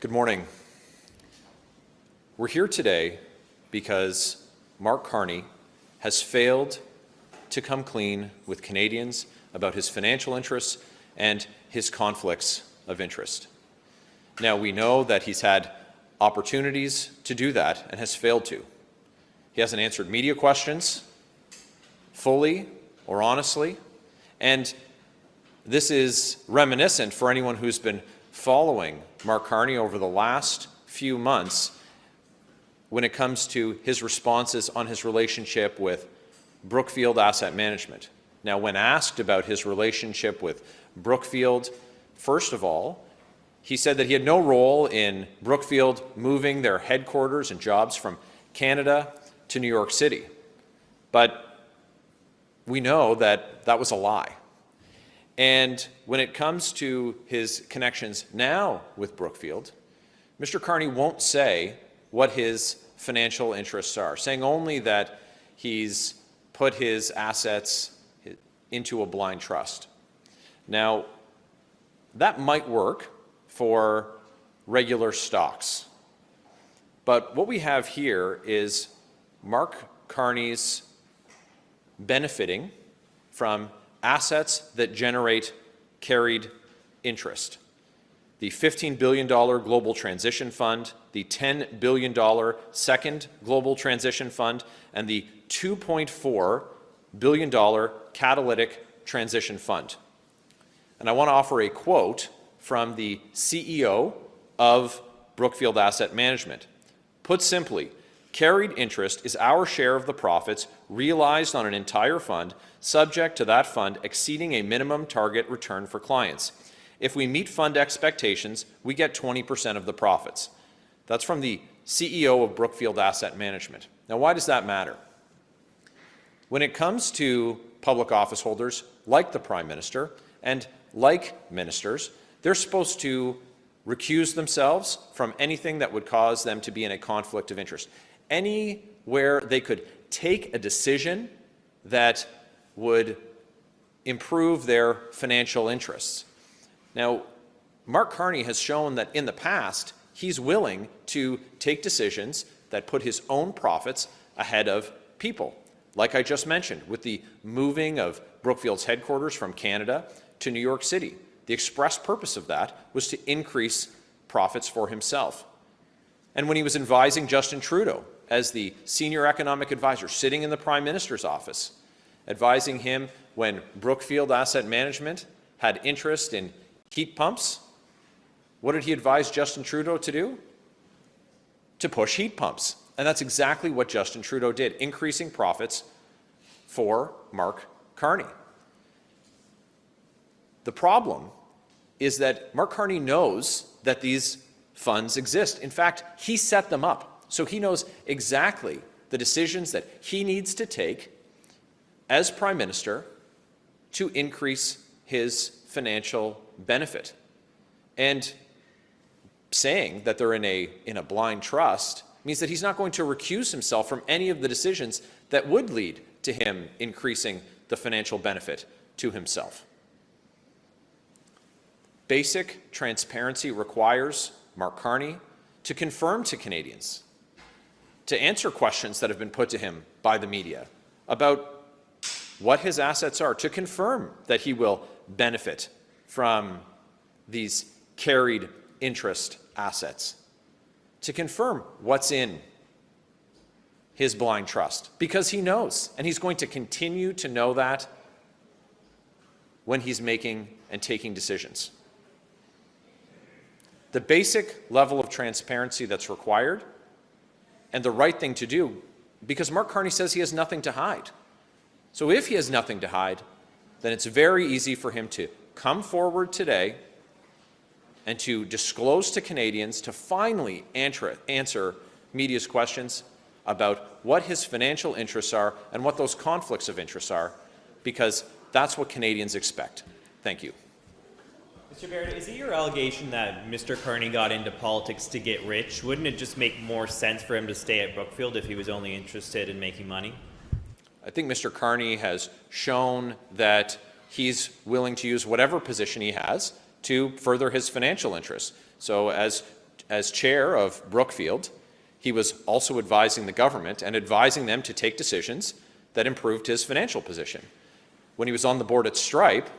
Good morning. We're here today because Mark Carney has failed to come clean with Canadians about his financial interests and his conflicts of interest. Now, we know that he's had opportunities to do that and has failed to. He hasn't answered media questions fully or honestly, and this is reminiscent for anyone who's been following Mark Carney over the last few months when it comes to his responses on his relationship with Brookfield Asset Management. Now, when asked about his relationship with Brookfield, first of all, he said that he had no role in Brookfield moving their headquarters and jobs from Canada to New York City. But we know that that was a lie. And when it comes to his connections now with Brookfield, Mr. Carney won't say what his financial interests are, saying only that he's put his assets into a blind trust. Now, that might work for regular stocks. But what we have here is Mark Carney's benefiting from assets that generate carried interest. The $15 billion Global Transition Fund, the $10 billion Second Global Transition Fund, and the $2.4 billion Catalytic Transition Fund. And I want to offer a quote from the CEO of Brookfield Asset Management. Put simply, carried interest is our share of the profits realized on an entire fund, subject to that fund exceeding a minimum target return for clients. If we meet fund expectations, we get 20% of the profits. That's from the CEO of Brookfield Asset Management. Now, why does that matter? When it comes to public office holders, like the Prime Minister and like ministers, they're supposed to recuse themselves from anything that would cause them to be in a conflict of interest. Anywhere they could take a decision that would improve their financial interests. Now, Mark Carney has shown that in the past, he's willing to take decisions that put his own profits ahead of people. Like I just mentioned, with the moving of Brookfield's headquarters from Canada to New York City. The express purpose of that was to increase profits for himself. And when he was advising Justin Trudeau as the senior economic advisor, sitting in the Prime Minister's office, advising him when Brookfield Asset Management had interest in heat pumps, what did he advise Justin Trudeau to do? To push heat pumps. And that's exactly what Justin Trudeau did, increasing profits for Mark Carney. The problem is that Mark Carney knows that these funds exist. In fact, he set them up. So he knows exactly the decisions that he needs to take as Prime Minister to increase his financial benefit. And saying that they're in a blind trust means that he's not going to recuse himself from any of the decisions that would lead to him increasing the financial benefit to himself. Basic transparency requires Mark Carney to confirm to Canadians, to answer questions that have been put to him by the media about what his assets are, to confirm that he will benefit from these carried interest assets, to confirm what's in his blind trust, because he knows, and he's going to continue to know that when he's making and taking decisions. The basic level of transparency that's required and the right thing to do, because Mark Carney says he has nothing to hide. So if he has nothing to hide, then it's very easy for him to come forward today and to disclose to Canadians, to finally answer media's questions about what his financial interests are and what those conflicts of interest are, because that's what Canadians expect. Thank you. Mr. Barrett, is it your allegation that Mr. Carney got into politics to get rich? Wouldn't it just make more sense for him to stay at Brookfield if he was only interested in making money? I think Mr. Carney has shown that he's willing to use whatever position he has to further his financial interests. So as as chair of Brookfield, he was also advising the government and advising them to take decisions that improved his financial position. When he was on the board at Stripe,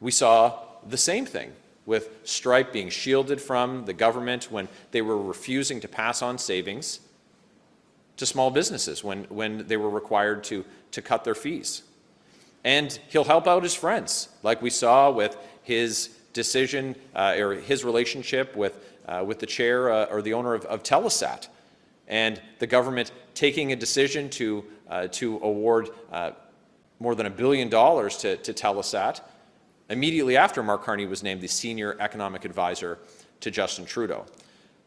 we saw the same thing, with Stripe being shielded from the government when they were refusing to pass on savings to small businesses when they were required to cut their fees. And he'll help out his friends, like we saw with his decision or his relationship with the chair or the owner of Telesat, and the government taking a decision to award more than $1 billion to Telesat immediately after Mark Carney was named the senior economic advisor to Justin Trudeau.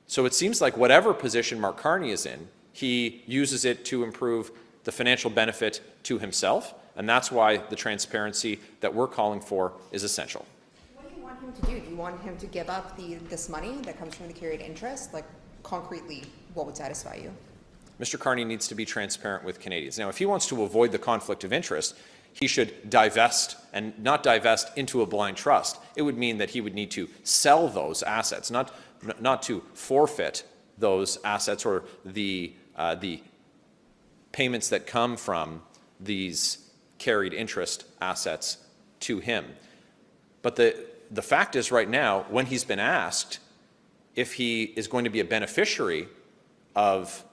So it seems like whatever position Mark Carney is in, he uses it to improve the financial benefit to himself, and that's why the transparency that we're calling for is essential. What do you want him to do? Do you want him to give up this money that comes from the carried interest? Like, concretely, what would satisfy you? Mr. Carney needs to be transparent with Canadians. Now, if he wants to avoid the conflict of interest, he should divest, and not divest into a blind trust. It would mean that he would need to sell those assets, not to forfeit those assets or the payments that come from these carried interest assets to him. But the fact is right now, when he's been asked if he is going to be a beneficiary of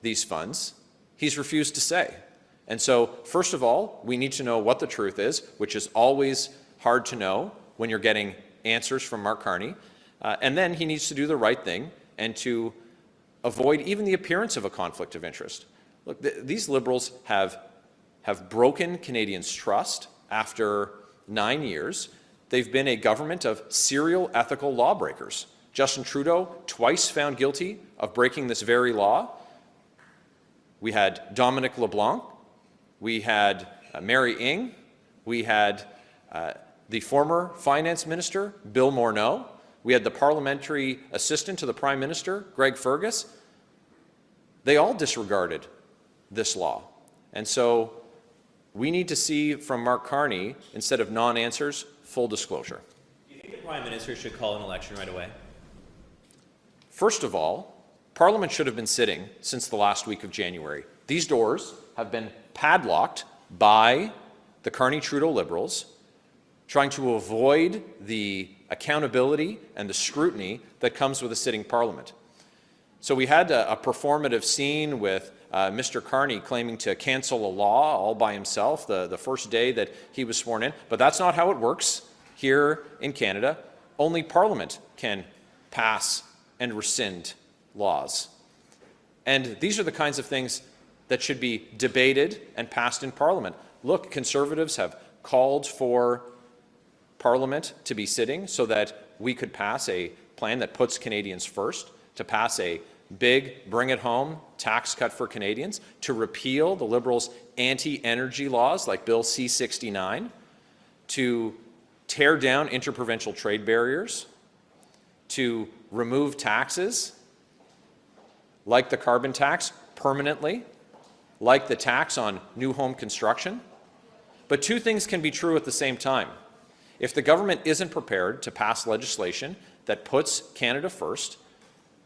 these funds, he's refused to say. And so, first of all, we need to know what the truth is, which is always hard to know when you're getting answers from Mark Carney. And then he needs to do the right thing and to avoid even the appearance of a conflict of interest. Look, these Liberals have broken Canadians' trust after 9 years. They've been a government of serial ethical lawbreakers. Justin Trudeau twice found guilty of breaking this very law. We had Dominic LeBlanc. We had Mary Ng. We had the former finance minister, Bill Morneau. We had the parliamentary assistant to the Prime Minister, Greg Fergus. They all disregarded this law. And so we need to see from Mark Carney, instead of non-answers, full disclosure. Do you think the Prime Minister should call an election right away? First of all, Parliament should have been sitting since the last week of January. These doors have been padlocked by the Carney-Trudeau Liberals, trying to avoid the accountability and the scrutiny that comes with a sitting Parliament. So we had a performative scene with Mr. Carney claiming to cancel a law all by himself the first day that he was sworn in, but that's not how it works here in Canada. Only Parliament can pass and rescind laws. And these are the kinds of things that should be debated and passed in Parliament. Look, Conservatives have called for Parliament to be sitting so that we could pass a plan that puts Canadians first, to pass a big bring-it-home tax cut for Canadians, to repeal the Liberals' anti-energy laws like Bill C-69, to tear down interprovincial trade barriers, to remove taxes like the carbon tax permanently, like the tax on new home construction. But two things can be true at the same time. If the government isn't prepared to pass legislation that puts Canada first,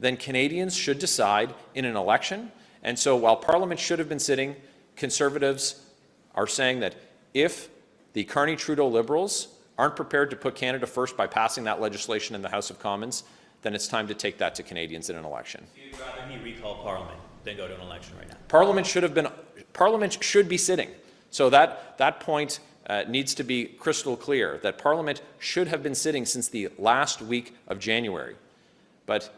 then Canadians should decide in an election. And so while Parliament should have been sitting, Conservatives are saying that if the Carney-Trudeau Liberals aren't prepared to put Canada first by passing that legislation in the House of Commons, then it's time to take that to Canadians in an election. You'd rather he recall Parliament than go to an election right now? Parliament should be sitting. So that point needs to be crystal clear, that Parliament should have been sitting since the last week of January. But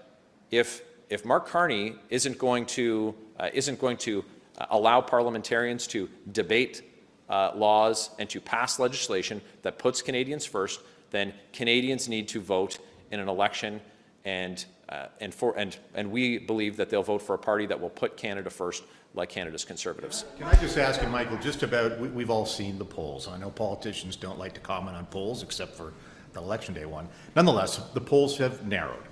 if Mark Carney isn't going to allow parliamentarians to debate laws and to pass legislation that puts Canadians first, then Canadians need to vote in an election, and we believe that they'll vote for a party that will put Canada first, like Canada's Conservatives. Can I just ask you, Michael, just about, we've all seen the polls. I know politicians don't like to comment on polls except for the Election Day one. Nonetheless, the polls have narrowed.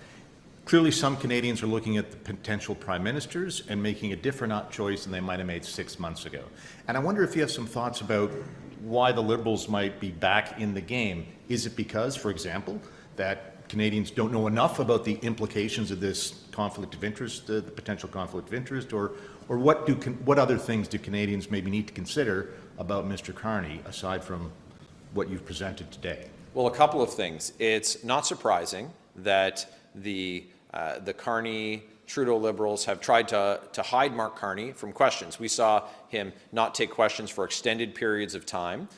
Clearly, some Canadians are looking at the potential prime ministers and making a different choice than they might have made 6 months ago. And I wonder if you have some thoughts about why the Liberals might be back in the game. Is it because, for example, that Canadians don't know enough about the implications of this conflict of interest, the potential conflict of interest, or what other things do Canadians maybe need to consider about Mr. Carney aside from what you've presented today? Well, a couple of things. It's not surprising that the Carney Trudeau Liberals have tried to hide Mark Carney from questions. We saw him not take questions for extended periods of time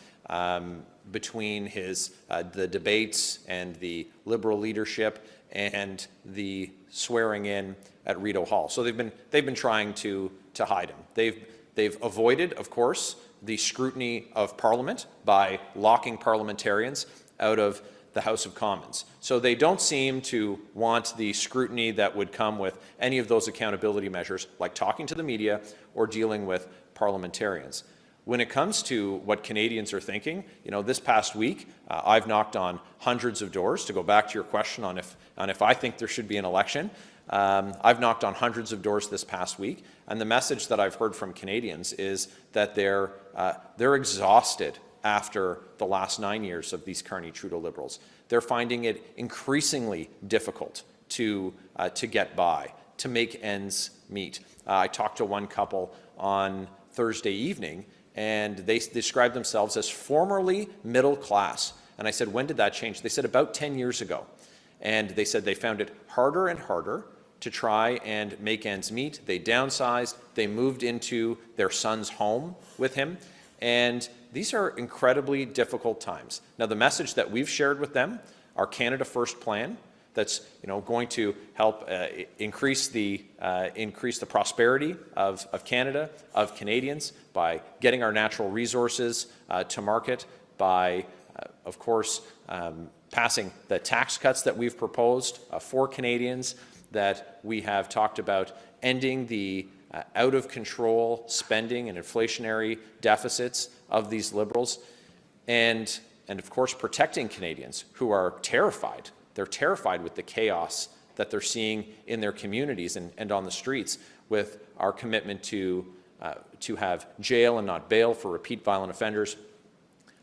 between the debates and the Liberal leadership and the swearing in at Rideau Hall. So they've been trying to hide him. They've avoided, of course, the scrutiny of Parliament by locking parliamentarians out of the House of Commons. So they don't seem to want the scrutiny that would come with any of those accountability measures, like talking to the media or dealing with parliamentarians. When it comes to what Canadians are thinking, this past week, I've knocked on hundreds of doors. To go back to your question on if I think there should be an election, I've knocked on hundreds of doors this past week, and the message that I've heard from Canadians is that they're exhausted after the last 9 years of these Carney Trudeau Liberals. They're finding it increasingly difficult to get by, to make ends meet. I talked to one couple on Thursday evening, and they described themselves as formerly middle class. And I said, when did that change? They said about 10 years ago. And they said they found it harder and harder to try and make ends meet. They downsized. They moved into their son's home with him. And these are incredibly difficult times. Now, the message that we've shared with them, our Canada First plan, that's going to help increase the prosperity of Canada, of Canadians, by getting our natural resources to market, by, of course, passing the tax cuts that we've proposed for Canadians, that we have talked about ending the out-of-control spending and inflationary deficits of these Liberals, and of course protecting Canadians who are terrified. They're terrified with the chaos that they're seeing in their communities and on the streets, with our commitment to have jail and not bail for repeat violent offenders.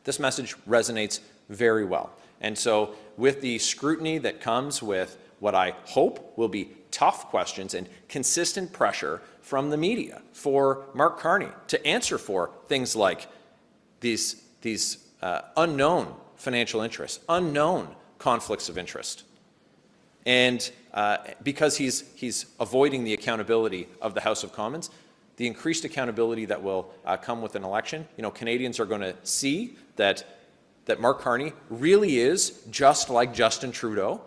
This message resonates very well. And so with the scrutiny that comes with what I hope will be tough questions and consistent pressure from the media for Mark Carney to answer for things like these unknown financial interests, unknown conflicts of interest. And because he's avoiding the accountability of the House of Commons, the increased accountability that will come with an election, Canadians are going to see that Mark Carney really is just like Justin Trudeau.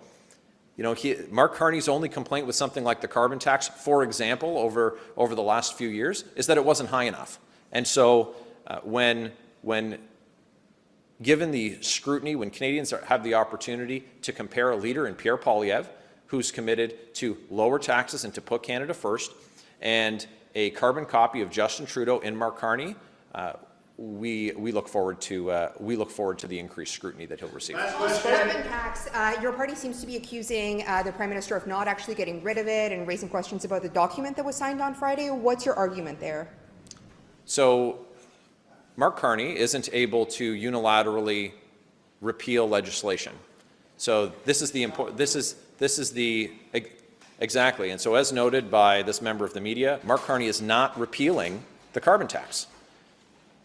Mark Carney's only complaint with something like the carbon tax, for example, over the last few years, is that it wasn't high enough. And so when given the scrutiny, when Canadians have the opportunity to compare a leader in Pierre Poilievre, who's committed to lower taxes and to put Canada first, and a carbon copy of Justin Trudeau in Mark Carney, we look forward to the increased scrutiny that he'll receive. Carbon tax. Your party seems to be accusing the Prime Minister of not actually getting rid of it and raising questions about the document that was signed on Friday. What's your argument there? So, Mark Carney isn't able to unilaterally repeal legislation. So this is the exactly. And so, as noted by this member of the media, Mark Carney is not repealing the carbon tax.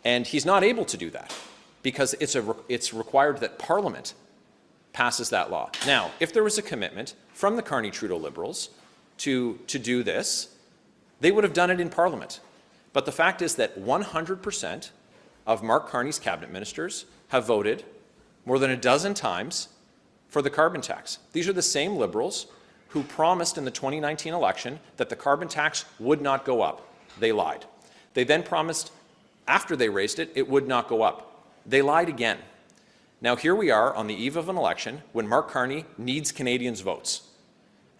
And he's not able to do that because it's required that Parliament passes that law. Now, if there was a commitment from the Carney Trudeau Liberals to do this, they would have done it in Parliament. But the fact is that 100% of Mark Carney's cabinet ministers have voted more than a dozen times for the carbon tax. These are the same Liberals who promised in the 2019 election that the carbon tax would not go up. They lied. They then promised, after they raised it, it would not go up. They lied again. Now here we are on the eve of an election when Mark Carney needs Canadians' votes.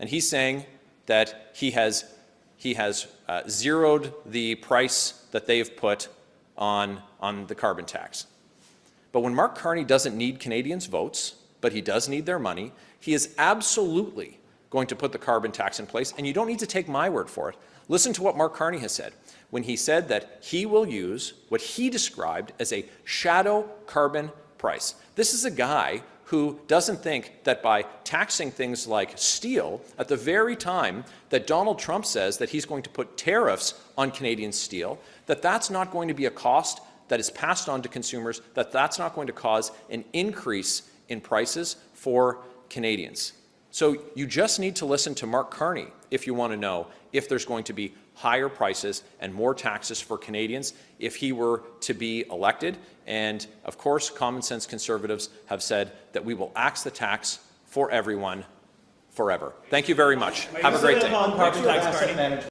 And he's saying that he has zeroed the price that they've put on the carbon tax. But when Mark Carney doesn't need Canadians' votes, but he does need their money, he is absolutely going to put the carbon tax in place. And you don't need to take my word for it. Listen to what Mark Carney has said when he said that he will use what he described as a shadow carbon price. This is a guy who doesn't think that by taxing things like steel at the very time that Donald Trump says that he's going to put tariffs on Canadian steel, that that's not going to be a cost that is passed on to consumers, that that's not going to cause an increase in prices for Canadians. So you just need to listen to Mark Carney if you want to know if there's going to be higher prices and more taxes for Canadians if he were to be elected. And of course, common sense Conservatives have said that we will axe the tax for everyone forever. Thank you very much. Have a great day.